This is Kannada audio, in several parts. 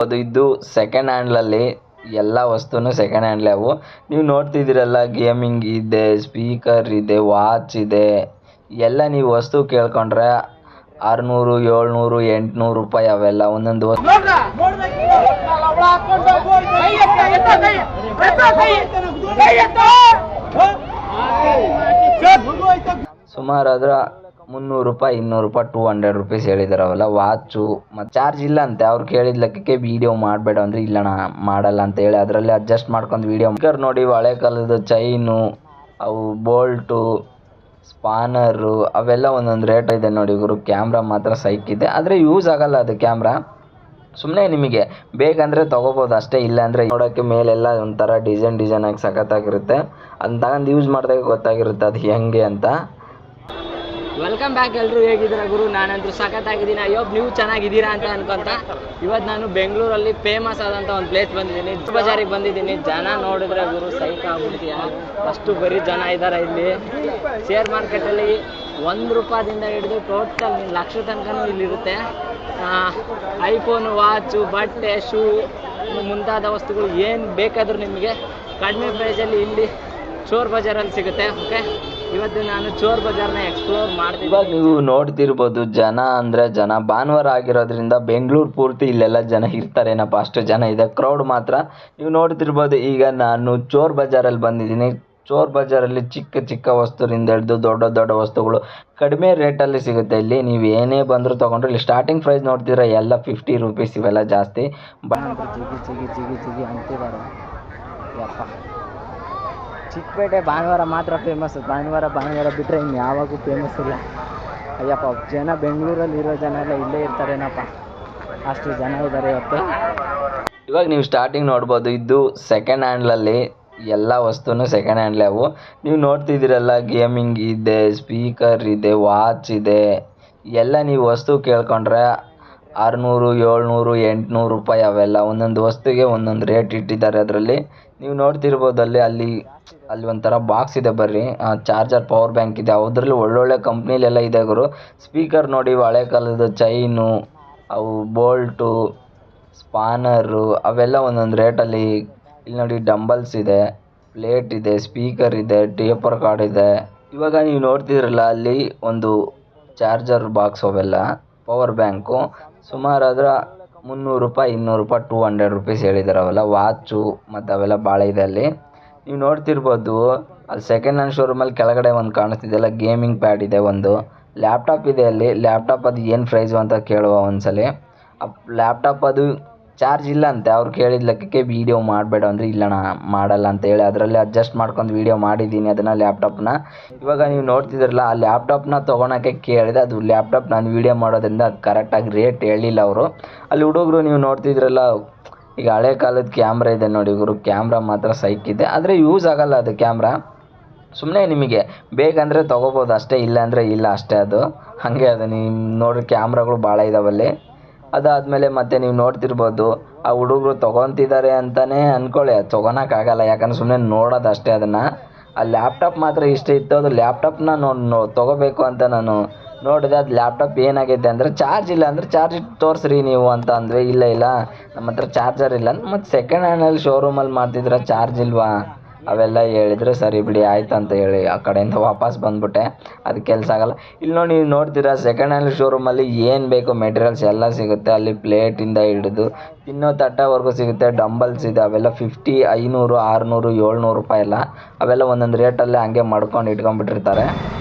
ಅದು ಇದು ಸೆಕೆಂಡ್ ಹ್ಯಾಂಡ್ಲಲ್ಲಿ ಎಲ್ಲ ವಸ್ತುನು ಸೆಕೆಂಡ್ ಹ್ಯಾಂಡ್ಲೇ ಅವು. ನೀವು ನೋಡ್ತಿದ್ದೀರಲ್ಲ, ಗೇಮಿಂಗ್ ಇದೆ, ಸ್ಪೀಕರ್ ಇದೆ, ವಾಚ್ ಇದೆ, ಎಲ್ಲ ನೀವು ವಸ್ತು ಕೇಳ್ಕೊಂಡ್ರೆ 600, 700, 800 ರೂಪಾಯಿ ಅವೆಲ್ಲ ಒಂದೊಂದು ವಸ್ತು. ಸುಮಾರಾದ್ರೆ 300 ರೂಪಾಯಿ, 200 ರೂಪಾಯಿ, 200 ರುಪೀಸ್ ಹೇಳಿದಾರೆ ಅವೆಲ್ಲ ವಾಚು. ಮತ್ತು ಚಾರ್ಜ್ ಇಲ್ಲ ಅಂತೆ. ಅವ್ರು ಕೇಳಿದ ಲೆಕ್ಕಕ್ಕೆ ವಿಡಿಯೋ ಮಾಡಬೇಡ ಅಂದರೆ ಇಲ್ಲಣ್ಣ ಮಾಡಲ್ಲ ಅಂತ ಹೇಳಿ ಅದರಲ್ಲಿ ಅಡ್ಜಸ್ಟ್ ಮಾಡ್ಕೊಂಡು ವಿಡಿಯೋ. ಸ್ಪೀಕರ್ ನೋಡಿ, ಹಳೆ ಕಾಲದ ಚೈನು, ಅವು ಬೋಲ್ಟು, ಸ್ಪಾನರು ಅವೆಲ್ಲ ಒಂದೊಂದು ರೇಟ್ ಇದೆ ನೋಡಿ ಗುರು. ಕ್ಯಾಮ್ರಾ ಮಾತ್ರ ಸೈಕಿದೆ, ಆದರೆ ಯೂಸ್ ಆಗಲ್ಲ ಅದು ಕ್ಯಾಮ್ರಾ. ಸುಮ್ಮನೆ ನಿಮಗೆ ಬೇಕಂದರೆ ತೊಗೋಬೋದು ಅಷ್ಟೇ. ಇಲ್ಲ ಅಂದರೆ ನೋಡೋಕ್ಕೆ ಮೇಲೆಲ್ಲ ಒಂಥರ ಡಿಸೈನ್ ಆಗಿ ಸಖತ್ತಾಗಿರುತ್ತೆ. ಅದನ್ನ ತಗೊಂಡು ಯೂಸ್ ಮಾಡಿದಾಗ ಗೊತ್ತಾಗಿರುತ್ತೆ ಅದು ಹೆಂಗೆ ಅಂತ. Welcome back. ಎಲ್ಲರೂ ಹೇಗಿದ್ದೀರಾ ಗುರು? ನಾನಂತೂ ಸಖತ್ತಾಗಿದ್ದೀನಿ. ಅಯ್ಯೋಬ್ ನೀವು ಚೆನ್ನಾಗಿದ್ದೀರಾ ಅಂತ ಅನ್ಕೊಂತ ಇವತ್ತು ನಾನು ಬೆಂಗಳೂರಲ್ಲಿ ಫೇಮಸ್ ಆದಂಥ ಒಂದು ಪ್ಲೇಸ್ ಬಂದಿದ್ದೀನಿ. ಬಜಾರಿಗೆ ಬಂದಿದ್ದೀನಿ. ಜನ ನೋಡಿದ್ರೆ ಗುರು ಸೈಕ್ ಆಗ್ಬಿಡ್ತೀಯ, ಅಷ್ಟು ಬರೀ ಜನ ಇದ್ದಾರೆ ಇಲ್ಲಿ. ಶೇರ್ ಮಾರ್ಕೆಟಲ್ಲಿ 1 ರೂಪಾಯಿಂದ ಹಿಡಿದು ಟೋಟಲ್ ಲಕ್ಷ ತನಕನೂ ಇಲ್ಲಿರುತ್ತೆ. ಐಫೋನು, ವಾಚು, ಬಟ್ಟೆ, ಶೂ ಮುಂತಾದ ವಸ್ತುಗಳು ಏನು ಬೇಕಾದರೂ ನಿಮಗೆ ಕಡಿಮೆ ಪ್ರೈಸಲ್ಲಿ ಇಲ್ಲಿ ಚೋರ್ ಬಜಾರಲ್ಲಿ ಸಿಗುತ್ತೆ. ಓಕೆ, ಇವತ್ತು ನಾನು ಚೋರ್ ಬಜಾರ್ನ ಎಕ್ಸ್ಪ್ಲೋರ್ ಮಾಡ್ತೀನಿ. ಇವಾಗ ನೀವು ನೋಡ್ತಿರ್ಬೋದು, ಜನ ಅಂದರೆ ಜನ. ಭಾನುವಾರ ಆಗಿರೋದ್ರಿಂದ ಬೆಂಗಳೂರು ಪೂರ್ತಿ ಇಲ್ಲೆಲ್ಲ ಜನ ಇರ್ತಾರೇನಪ್ಪ, ಅಷ್ಟು ಜನ ಇದೆ. ಕ್ರೌಡ್ ಮಾತ್ರ ನೀವು ನೋಡ್ತಿರ್ಬೋದು. ಈಗ ನಾನು ಚೋರ್ ಬಜಾರಲ್ಲಿ ಬಂದಿದ್ದೀನಿ. ಚೋರ್ ಬಜಾರಲ್ಲಿ ಚಿಕ್ಕ ಚಿಕ್ಕ ವಸ್ತುರಿಂದ ಹಿಡಿದು ದೊಡ್ಡ ದೊಡ್ಡ ವಸ್ತುಗಳು ಕಡಿಮೆ ರೇಟಲ್ಲಿ ಸಿಗುತ್ತೆ. ಇಲ್ಲಿ ನೀವು ಏನೇ ಬಂದರೂ ತೊಗೊಂಡ್ರೆ ಇಲ್ಲಿ ಸ್ಟಾರ್ಟಿಂಗ್ ಪ್ರೈಸ್ ನೋಡ್ತಿದ್ರೆ ಎಲ್ಲ 50 ರೂಪೀಸ್, ಇವೆಲ್ಲ ಜಾಸ್ತಿ. ಜಿಗಿ ಅಂತಿದ್ದಾರೆ. ಯಪ್ಪ, ಚಿಕ್ಕಪೇಟೆ ಭಾನುವಾರ ಮಾತ್ರ ಫೇಮಸ್. ಭಾನುವಾರ ಬಿಟ್ಟರೆ ಇನ್ನು ಯಾವಾಗೂ ಫೇಮಸ್ ಇಲ್ಲ. ಅಯ್ಯಪ್ಪ, ಜನ ಬೆಂಗಳೂರಲ್ಲಿ ಇರೋ ಜನ ಎಲ್ಲ ಇಲ್ಲೇ ಇರ್ತಾರೇನಪ್ಪ, ಅಷ್ಟು ಜನ ಇದ್ದಾರೆ ಇವತ್ತು. ಇವಾಗ ನೀವು ಸ್ಟಾರ್ಟಿಂಗ್ ನೋಡ್ಬೋದು, ಇದು ಸೆಕೆಂಡ್ ಹ್ಯಾಂಡ್ಲಲ್ಲಿ ಎಲ್ಲ ವಸ್ತುನು ಸೆಕೆಂಡ್ ಹ್ಯಾಂಡ್ಲೇ ಅವು. ನೀವು ನೋಡ್ತಿದ್ದೀರಲ್ಲ, ಗೇಮಿಂಗ್ ಇದೆ, ಸ್ಪೀಕರ್ ಇದೆ, ವಾಚ್ ಇದೆ, ಎಲ್ಲ ನೀವು ವಸ್ತು ಕೇಳ್ಕೊಂಡ್ರೆ 600, 700, 800 ರೂಪಾಯಿ ಅವೆಲ್ಲ. ಒಂದೊಂದು ವಸ್ತುಗೆ ಒಂದೊಂದು ರೇಟ್ ಇಟ್ಟಿದ್ದಾರೆ. ಅದರಲ್ಲಿ ನೀವು ನೋಡ್ತಿರ್ಬೋದು, ಅಲ್ಲಿ ಒಂಥರ ಬಾಕ್ಸ್ ಇದೆ ಬರ್ರಿ, ಚಾರ್ಜರ್, ಪವರ್ ಬ್ಯಾಂಕ್ ಇದೆ. ಅದರಲ್ಲಿ ಒಳ್ಳೊಳ್ಳೆ ಕಂಪ್ನಿಲೆಲ್ಲ ಇದೆ ಗುರು. ಸ್ಪೀಕರ್ ನೋಡಿ, ಹಳೆ ಕಾಲದ ಚೈನು, ಅವು ಬೋಲ್ಟು, ಸ್ಪಾನರು ಅವೆಲ್ಲ ಒಂದೊಂದು ರೇಟಲ್ಲಿ. ಇಲ್ಲಿ ನೋಡಿ, ಡಂಬಲ್ಸ್ ಇದೆ, ಪ್ಲೇಟ್ ಇದೆ, ಸ್ಪೀಕರ್ ಇದೆ, ಟೇಪರ್ ಕಾರ್ಡ್ ಇದೆ. ಇವಾಗ ನೀವು ನೋಡ್ತಿದ್ರಲ್ಲ, ಅಲ್ಲಿ ಒಂದು ಚಾರ್ಜರ್ ಬಾಕ್ಸ್, ಅವೆಲ್ಲ ಪವರ್ ಬ್ಯಾಂಕು. ಸುಮಾರಾದ್ರೆ 300 ರೂಪಾಯಿ, 200 ರೂಪಾಯಿ, 200 ರುಪೀಸ್ ಹೇಳಿದ್ದಾರೆ ಅವೆಲ್ಲ. ವಾಚು ಮತ್ತು ಅವೆಲ್ಲ ಭಾಳ ಇದೆ ಅಲ್ಲಿ. ನೀವು ನೋಡ್ತಿರ್ಬೋದು, ಅಲ್ಲಿ ಸೆಕೆಂಡ್ ಹ್ಯಾಂಡ್ ಶೋರೂಮಲ್ಲಿ ಕೆಳಗಡೆ ಒಂದು ಕಾಣಿಸ್ತಿದೆಯಲ್ಲ, ಗೇಮಿಂಗ್ ಪ್ಯಾಡ್ ಇದೆ, ಒಂದು ಲ್ಯಾಪ್ಟಾಪ್ ಇದೆ ಅಲ್ಲಿ. ಲ್ಯಾಪ್ಟಾಪ್ ಅದು ಏನು ಪ್ರೈಸು ಅಂತ ಕೇಳುವ ಒಂದ್ಸಲಿ. ಆ ಲ್ಯಾಪ್ಟಾಪ್ ಅದು ಚಾರ್ಜ್ ಇಲ್ಲ ಅಂತೆ. ಅವ್ರು ಕೇಳಿದ ಲೆಕ್ಕಕ್ಕೆ ವೀಡಿಯೋ ಮಾಡಬೇಡ ಅಂದರೆ ಇಲ್ಲಣ್ಣ ಮಾಡಲ್ಲ ಅಂತ ಹೇಳಿ ಅದರಲ್ಲಿ ಅಡ್ಜಸ್ಟ್ ಮಾಡ್ಕೊಂಡು ವೀಡಿಯೋ ಮಾಡಿದ್ದೀನಿ ಅದನ್ನು, ಲ್ಯಾಪ್ಟಾಪ್ನ. ಇವಾಗ ನೀವು ನೋಡ್ತಿದ್ರಲ್ಲ, ಆ ಲ್ಯಾಪ್ಟಾಪ್ನ ತೊಗೊಳಕ್ಕೆ ಕೇಳಿದೆ. ಅದು ಲ್ಯಾಪ್ಟಾಪ್ ನಾನು ವೀಡಿಯೋ ಮಾಡೋದ್ರಿಂದ ಅದು ಕರೆಕ್ಟಾಗಿ ರೇಟ್ ಹೇಳಿಲ್ಲ ಅವರು. ಅಲ್ಲಿ ಹುಡುಗರು ನೀವು ನೋಡ್ತಿದ್ರಲ್ಲ, ಈಗ ಹಳೆ ಕಾಲದ ಕ್ಯಾಮ್ರಾ ಇದೆ ನೋಡಿ ಗುರು. ಕ್ಯಾಮ್ರಾ ಮಾತ್ರ ಸೈಕಿದೆ, ಆದರೆ ಯೂಸ್ ಆಗಲ್ಲ ಅದು ಕ್ಯಾಮ್ರಾ. ಸುಮ್ಮನೆ ನಿಮಗೆ ಬೇಕಂದರೆ ತೊಗೋಬೋದು ಅಷ್ಟೇ, ಇಲ್ಲ ಅಂದರೆ ಇಲ್ಲ ಅಷ್ಟೇ. ಅದು ಹಾಗೆ ಅದು ನೀವು ನೋಡ್ರಿ, ಕ್ಯಾಮ್ರಾಗಳು ಭಾಳ ಇದಾವಲ್ಲಿ. ಅದಾದಮೇಲೆ ಮತ್ತೆ ನೀವು ನೋಡ್ತಿರ್ಬೋದು, ಆ ಹುಡುಗರು ತೊಗೊತಿದ್ದಾರೆ ಅಂತಲೇ ಅಂದ್ಕೊಳ್ಳಿ, ಅದು ತೊಗೊಳಕ್ಕಾಗಲ್ಲ. ಯಾಕಂದ್ರೆ ಸುಮ್ಮನೆ ನೋಡೋದು ಅಷ್ಟೇ ಅದನ್ನು. ಆ ಲ್ಯಾಪ್ಟಾಪ್ ಮಾತ್ರ ಇಷ್ಟ ಇತ್ತು. ಅದು ಲ್ಯಾಪ್ಟಾಪ್ನ ತೊಗೋಬೇಕು ಅಂತ ನಾನು ನೋಡಿದೆ. ಅದು ಲ್ಯಾಪ್ಟಾಪ್ ಏನಾಗೈತೆ ಅಂದರೆ, ಚಾರ್ಜ್ ಇಲ್ಲ ಅಂದರೆ ಚಾರ್ಜ್ ಇಟ್ಟು ತೋರಿಸ್ರಿ ನೀವು ಅಂತ ಅಂದ್ವಿ. ಇಲ್ಲ ನಮ್ಮ ಹತ್ರ ಚಾರ್ಜರ್ ಇಲ್ಲ. ಮತ್ತು ಸೆಕೆಂಡ್ ಹ್ಯಾಂಡಲ್ಲಿ ಶೋರೂಮಲ್ಲಿ ಮಾಡ್ತಿದ್ರೆ ಚಾರ್ಜ್ ಇಲ್ವಾ ಅವೆಲ್ಲ ಹೇಳಿದ್ರು. ಸರಿ ಬಿಡಿ ಆಯ್ತು ಅಂತ ಹೇಳಿ ಆ ಕಡೆಯಿಂದ ವಾಪಸ್ ಬಂದುಬಿಟ್ಟೆ. ಅದು ಕೆಲಸ ಆಗಲ್ಲ. ಇಲ್ಲಿ ನೋಡಿ, ನೀವು ನೋಡ್ತೀರಾ, ಸೆಕೆಂಡ್ ಹ್ಯಾಂಡ್ ಶೋರೂಮಲ್ಲಿ ಏನು ಬೇಕು ಮೆಟೀರಿಯಲ್ಸ್ ಎಲ್ಲ ಸಿಗುತ್ತೆ ಅಲ್ಲಿ. ಪ್ಲೇಟಿಂದ ಹಿಡಿದು ತಿನ್ನೋ ತಟ್ಟೆವರೆಗೂ ಸಿಗುತ್ತೆ. ಡಂಬಲ್ಸ್ ಇದೆ, ಅವೆಲ್ಲ 50, 500, 600, 700 ರೂಪಾಯಿ ಎಲ್ಲ. ಅವೆಲ್ಲ ಒಂದೊಂದು ರೇಟಲ್ಲೇ ಹಂಗೆ ಮಾಡ್ಕೊಂಡು ಇಟ್ಕೊಂಡ್ಬಿಟ್ಟಿರ್ತಾರೆ.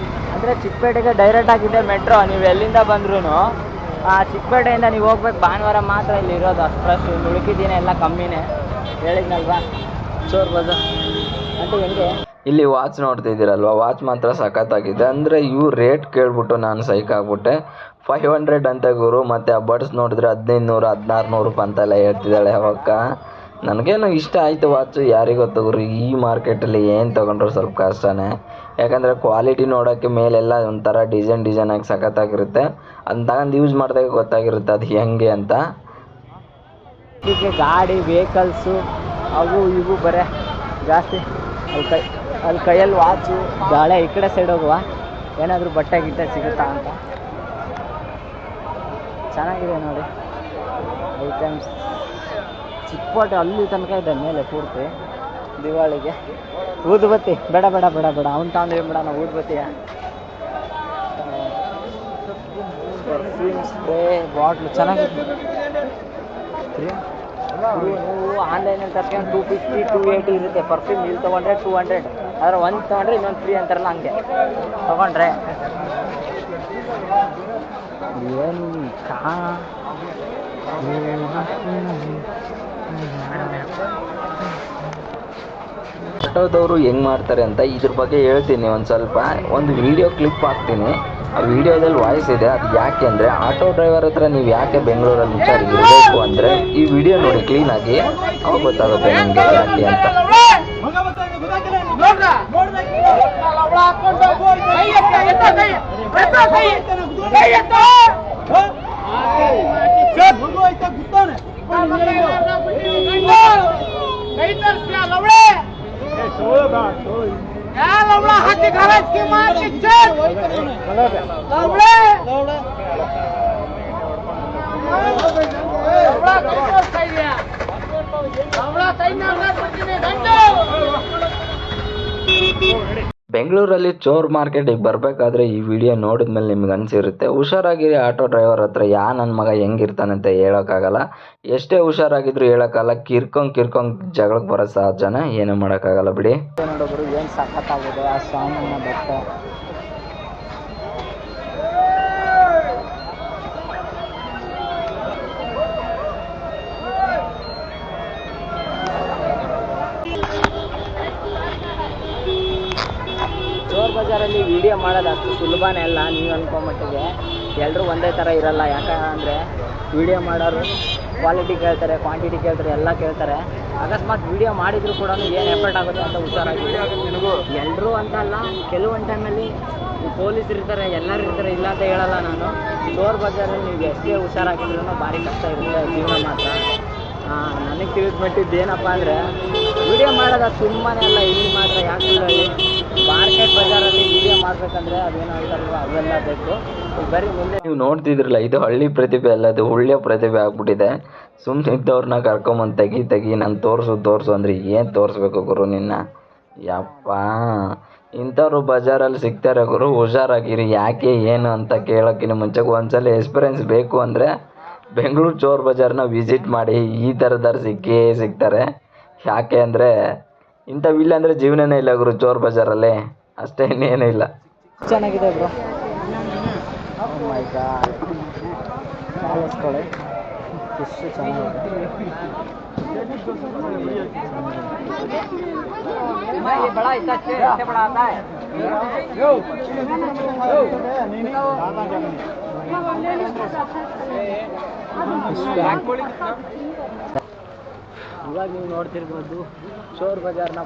ಅಂದರೆ ಚಿಕ್ಕಪೇಟೆಗೆ ಡೈರೆಕ್ಟ್ ಆಗಿದೆ ಮೆಟ್ರೋ. ನೀವು ಎಲ್ಲಿಂದ ಬಂದ್ರೂ ಆ ಚಿಕ್ಕಪೇಟೆಯಿಂದ ನೀವು ಹೋಗ್ಬೇಕು. ಭಾನುವಾರ ಮಾತ್ರ ಇಲ್ಲಿ ಇರೋದು ಅಷ್ಟು ರಶ್. ಉಳುಕಿದ್ದೀನ ಎಲ್ಲ ಕಮ್ಮಿನೇ, ಹೇಳಿದ್ನಲ್ವಾ. ಚೋರ್ ಬಜಾರ್ ಅಂತ ಹೆಂಗೆ. ಇಲ್ಲಿ ವಾಚ್ ನೋಡ್ತಿದ್ದೀರಲ್ವ, ವಾಚ್ ಮಾತ್ರ ಸಖತ್ತಾಗಿದೆ. ಅಂದರೆ ಇವು ರೇಟ್ ಕೇಳ್ಬಿಟ್ಟು ನಾನು ಸೈಕ್ ಆಗ್ಬಿಟ್ಟೆ. 500 ಅಂತ ಗುರು. ಮತ್ತು ಆ ಬಡ್ಸ್ ನೋಡಿದ್ರೆ 1500, 1600 ರೂಪಾಯಿ ಅಂತೆಲ್ಲ ಹೇಳ್ತಿದ್ದಾಳೆ ಅವಕ್ಕ. ನನಗೇನು ಇಷ್ಟ ಆಯಿತು ವಾಚು, ಯಾರಿಗೊತ್ತು ಗುರು. ಈ ಮಾರ್ಕೆಟಲ್ಲಿ ಏನು ತೊಗೊಂಡ್ರು ಸ್ವಲ್ಪ ಕಷ್ಟನೇ. ಯಾಕಂದರೆ ಕ್ವಾಲಿಟಿ ನೋಡೋಕ್ಕೆ ಮೇಲೆಲ್ಲ ಒಂಥರ ಡಿಸೈನ್ ಆಗಿ ಸಖತ್ತಾಗಿರುತ್ತೆ. ಅದನ್ನ ತಗೊಂಡು ಯೂಸ್ ಮಾಡಿದಾಗ ಗೊತ್ತಾಗಿರುತ್ತೆ ಅದು ಹೆಂಗೆ ಅಂತ. ಹೀಗೆ ಗಾಡಿ, ವೆಹಿಕಲ್ಸು ಅವು ಇವು ಬರೇ ಜಾಸ್ತಿ. ಅಲ್ಲಿ ಕೈಯಲ್ಲಿ ವಾಚು, ಗಾಳೆ. ಈ ಕಡೆ ಸೈಡ್ ಹೋಗುವ, ಏನಾದರೂ ಬಟ್ಟೆ ಗಿಟ್ಟೆ ಸಿಗುತ್ತಾ ಅಂತ. ಚೆನ್ನಾಗಿದೆ ನೋಡಿ ಐಟಮ್ಸ್. ಚಿಕ್ಕೋಟೆ ಅಲ್ಲಿ ತನಕ ಇದೆ ಮೇಲೆ ಪೂರ್ತಿ ದಿವಾಳಿಗೆ. ಊದುಬತ್ತಿ ಬೇಡ ಬೇಡ ಬೇಡ ಬೇಡ ಅವ್ನು ತಗೊಂಡು ಬೇಡ ನಾವು ಊದುಬತ್ತಿಯ ಪರ್ಫ್ಯೂಮ್ ಸ್ಪ್ರೇ ಬಾಟ್ಲು ಚೆನ್ನಾಗಿದೆ. ನೀವು ಆನ್ಲೈನಲ್ಲಿ ತರ್ಸ್ಕೊಂಡು 250 280 ಇರುತ್ತೆ ಪರ್ಫ್ಯೂಮ್. ಇಲ್ಲಿ ತೊಗೊಂಡ್ರೆ 200, ಆದರೆ ಒಂದು ತೊಗೊಂಡ್ರೆ ಇನ್ನೊಂದು ಫ್ರೀ ಅಂತಾರಲ್ಲ ಹಂಗೆ ತೊಗೊಂಡ್ರೆ. ಏನು ಆಟೋದವರು ಹೆಂಗೆ ಮಾಡ್ತಾರೆ ಅಂತ ಇದ್ರ ಬಗ್ಗೆ ಹೇಳ್ತೀನಿ. ಒಂದು ವಿಡಿಯೋ ಕ್ಲಿಪ್ ಹಾಕ್ತೀನಿ. ಆ ವಿಡಿಯೋದಲ್ಲಿ ವಾಯ್ಸ್ ಇದೆ. ಅದು ಯಾಕೆ ಅಂದರೆ ಆಟೋ ಡ್ರೈವರ್ ಹತ್ರ ನೀವು ಯಾಕೆ ಬೆಂಗಳೂರಲ್ಲಿ ಹುಷಾರಿರಬೇಕು ಅಂದರೆ ಈ ವಿಡಿಯೋ ನೋಡಿ ಕ್ಲೀನಾಗಿ, ಅವಾಗ ಗೊತ್ತಾಗುತ್ತೆ ನಿಮಗೆ ಯಾಕೆ ಅಂತ. ಬೆಂಗಳೂರಲ್ಲಿ ಚೋರ್ ಮಾರ್ಕೆಟಿಗೆ ಬರಬೇಕಾದ್ರೆ ಈ ವಿಡಿಯೋ ನೋಡಿದ್ಮೇಲೆ ನಿಮ್ಗೆ ಅನಿಸಿರುತ್ತೆ ಹುಷಾರಾಗಿರಿ. ಆಟೋ ಡ್ರೈವರ್ ಹತ್ರ ನನ್ನ ಮಗ ಹೆಂಗಿರ್ತಾನಂತ ಹೇಳೋಕ್ಕಾಗಲ್ಲ. ಎಷ್ಟೇ ಹುಷಾರಾಗಿದ್ರು ಹೇಳೋಕ್ಕಾಗಲ್ಲ. ಕಿರ್ಕೊಂಡ್ ಜಗಳಕ್ಕೆ ಬರೋ ಸಹಜನ, ಏನೂ ಮಾಡೋಕ್ಕಾಗಲ್ಲ ಬಿಡಿ. ನೋಡೋಬ್ರು ಏನು ಸಖತ್ತಾಗಿದೆ ಆ ಸಾಂಗನ್ನ ಬಟ್ಟೆ. ಚೋರ್ ಬಜಾರಲ್ಲಿ ವಿಡಿಯೋ ಮಾಡೋದು ಅಷ್ಟು ಸುಲಭನೇ ಅಲ್ಲ ನೀವು ಅನ್ಕೊಂಬಟ್ಟಿಗೆ. ಎಲ್ಲರೂ ಒಂದೇ ಥರ ಇರಲ್ಲ. ಯಾಕಂದರೆ ವಿಡಿಯೋ ಮಾಡೋರು ಕ್ವಾಲಿಟಿ ಕೇಳ್ತಾರೆ, ಕ್ವಾಂಟಿಟಿ ಕೇಳ್ತಾರೆ, ಎಲ್ಲ ಕೇಳ್ತಾರೆ. ಅಕಸ್ಮಾತ್ ವಿಡಿಯೋ ಮಾಡಿದರೂ ಕೂಡ ಏನು ಎಫರ್ಟ್ ಆಗುತ್ತೆ ಅಂತ ಹುಷಾರಾಗಿ. ಎಲ್ಲರೂ ಅಂತ ಅಲ್ಲ, ಕೆಲವೊಂದು ಟೈಮಲ್ಲಿ ಪೊಲೀಸರು ಇರ್ತಾರೆ, ಎಲ್ಲರೂ ಇರ್ತಾರೆ, ಇಲ್ಲ ಅಂತ ಹೇಳಲ್ಲ ನಾನು. ಚೋರ್ ಬಜಾರಲ್ಲಿ ನೀವು ಎಷ್ಟೇ ಹುಷಾರಾಗಿದ್ರೂ ಭಾರಿ ಕಷ್ಟ ಇರುತ್ತೆ ಜೀವನ ಮಾತ್ರ. ನನಗೆ ತಿಳಿದ್ಬಿಟ್ಟಿದ್ದು ಏನಪ್ಪ ಅಂದರೆ ವಿಡಿಯೋ ಮಾಡೋದು ಅದು ಸುಮ್ಮನೆ ಅಲ್ಲ. ಇಲ್ಲಿ ಮಾತ್ರ ಯಾಕಂದರೆ ಮಾರ್ಕೆಟ್ ಬಜಾರಲ್ಲಿ ವಿಡಿಯೋ ಮಾಡಬೇಕಂದ್ರೆ ಅದೇನೋ ಅಂತಾರಲ್ವ ಅವೆಲ್ಲ ಬೇಕು. ಬರೀ ಮುಂದೆ ನೀವು ನೋಡ್ತಿದ್ರಲ್ಲ, ಇದು ಹಳ್ಳಿ ಪ್ರತಿಭೆ ಅಲ್ಲ, ಅದು ಒಳ್ಳೆಯ ಪ್ರತಿಭೆ ಆಗ್ಬಿಟ್ಟಿದೆ. ಸುಮ್ಮನೆ ಇದ್ದವ್ರನ್ನ ಕರ್ಕೊಂಬಂದು ತೆಗಿ ನಾನು ತೋರಿಸು ಅಂದರೆ ಏನು ತೋರಿಸ್ಬೇಕು ಗುರು ನಿನ್ನ? ಯಪ್ಪ, ಇಂಥವ್ರು ಬಜಾರಲ್ಲಿ ಸಿಗ್ತಾರೆ ಗುರು, ಹುಷಾರಾಗಿರಿ. ಯಾಕೆ ಏನು ಅಂತ ಕೇಳೋಕ್ಕಿಂತ ಮುಂಚೆ ಒಂದ್ಸಲ ಎಕ್ಸ್ಪೀರಿಯೆನ್ಸ್ ಬೇಕು ಅಂದರೆ ಬೆಂಗಳೂರು ಚೋರ್ ಬಜಾರ್ನ ವಿಸಿಟ್ ಮಾಡಿ. ಈ ಥರದಾರು ಸಿಗ್ತಾರೆ. ಯಾಕೆ ಅಂದರೆ ಇಂಥವಿಲ್ಲ ಅಂದರೆ ಜೀವನನೇ ಇಲ್ಲ ಗುರು ಚೋರ್ ಬಜಾರಲ್ಲಿ, ಅಷ್ಟೇ, ಇನ್ನೇನೂ ಇಲ್ಲ. ಚೆನ್ನಾಗಿದೆ ಬ್ರೋ. ಮೈ ಗಾಡ್, ಕಾಲಿಸ್ಕೊಳ್ಳಿ ಎಷ್ಟು ಚೆನ್ನಾಗಿದೆ. बड़ा इतना अच्छे बड़ा आता है। ಇವಾಗ ನೀವು ನೋಡ್ತಿರ್ಬೋದು ಚೋರ್ ಬಜಾರ್ನ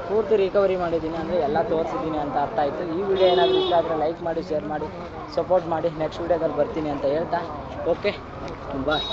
ಪೂರ್ತಿ ರಿಕವರಿ ಮಾಡಿದ್ದೀನಿ. ಅಂದರೆ ಎಲ್ಲ ತೋರಿಸಿದ್ದೀನಿ ಅಂತ ಅರ್ಥ ಆಯಿತು. ಈ ವಿಡಿಯೋ ಏನಾದರೂ ಇಷ್ಟ ಆದರೆ ಲೈಕ್ ಮಾಡಿ, ಶೇರ್ ಮಾಡಿ, ಸಪೋರ್ಟ್ ಮಾಡಿ. ನೆಕ್ಸ್ಟ್ ವಿಡಿಯೋದಲ್ಲಿ ಬರ್ತೀನಿ ಅಂತ ಹೇಳ್ತಾ ಓಕೆ ಬಾಯ್.